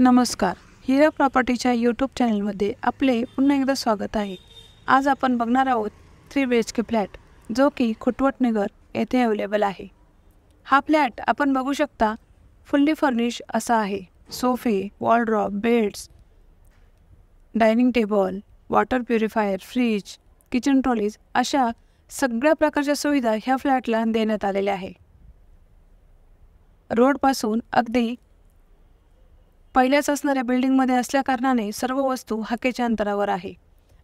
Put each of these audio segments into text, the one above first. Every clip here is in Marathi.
नमस्कार. हिरा प्रॉपर्टीच्या यूट्यूब चॅनलमध्ये आपले पुन्हा एकदा स्वागत आहे. आज आपण बघणार आहोत 3 BHK फ्लॅट जो की खुटवटनगर येथे अवेलेबल आहे. हा फ्लॅट आपण बघू शकता फुल्ली फर्निश असा आहे. सोफे, wardrobe, beds, dining table, water purifier, fridge, kitchen trolleys अशा सगळ्या प्रकारच्या सुविधा ह्या फ्लॅटला देण्यात आलेल्या आहे. रोडपासून अगदी पहिल्याच असणाऱ्या बिल्डिंगमध्ये असल्याकारणाने सर्व वस्तू हाकेच्या अंतरावर आहे.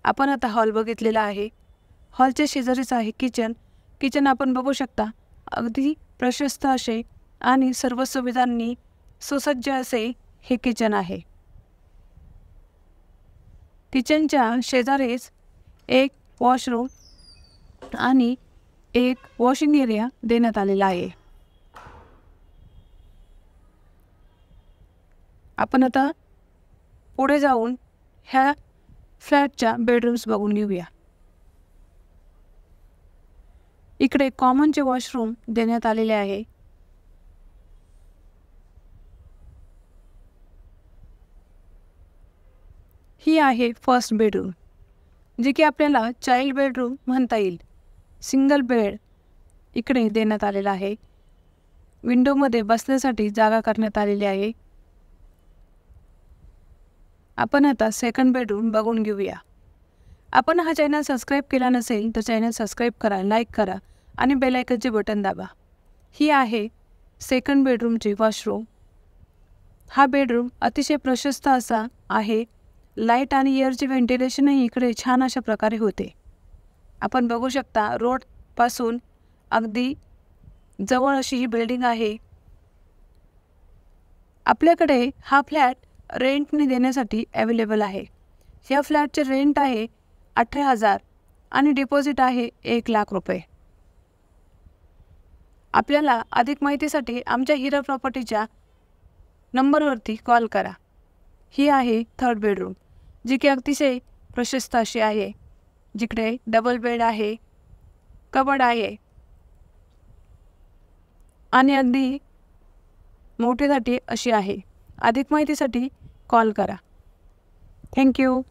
आपण आता हॉल बघितलेला आहे. हॉलच्या शेजारीच आहे किचन. किचन आपण बघू शकता अगदी प्रशस्त असे आणि सर्व सुविधांनी सुसज्ज असे हे किचन आहे. किचनच्या शेजारीच एक वॉशरूम आणि एक वॉशिंग एरिया देण्यात आलेला आहे. आपण आता पुढे जाऊन ह्या फ्लॅटच्या बेडरूम्स बघून घेऊया. इकडे कॉमनचे वॉशरूम देण्यात आलेले आहे. ही आहे फर्स्ट बेडरूम जी की आपल्याला चाइल्ड बेडरूम म्हणता येईल. सिंगल बेड इकडे देण्यात आलेला आहे. विंडोमध्ये बसण्यासाठी जागा करण्यात आलेली आहे. आपण आता सेकंड बेडरूम बघून घेऊया. आपण हा चॅनल सबस्क्राईब केला नसेल तर चॅनल सबस्क्राईब करा, लाईक करा आणि बेल आयकॉनचे बटन दाबा. ही आहे सेकंड बेडरूमची वॉशरूम. हा बेडरूम अतिशय प्रशस्त असा आहे. लाईट आणि एअरचे व्हेंटिलेशनही इकडे छान अशा प्रकारे होते. आपण बघू शकता रोडपासून अगदी जवळ अशी ही बिल्डिंग आहे. आपल्याकडे हा फ्लॅट रेंटने देण्यासाठी अवेलेबल आहे. ह्या फ्लॅटचे रेंट आहे 18,000 आणि डिपॉझिट आहे 1,00,000 रुपये. आपल्याला अधिक माहितीसाठी आमच्या हिरा प्रॉपर्टीच्या नंबरवरती कॉल करा. ही आहे थर्ड बेडरूम जी की अतिशय प्रशस्त अशी आहे. जिकडे डबल बेड आहे, कबड आहे आणि अगदी मोठीसाठी अशी आहे. अधिक माहितीसाठी कॉल करा. थँक्यू.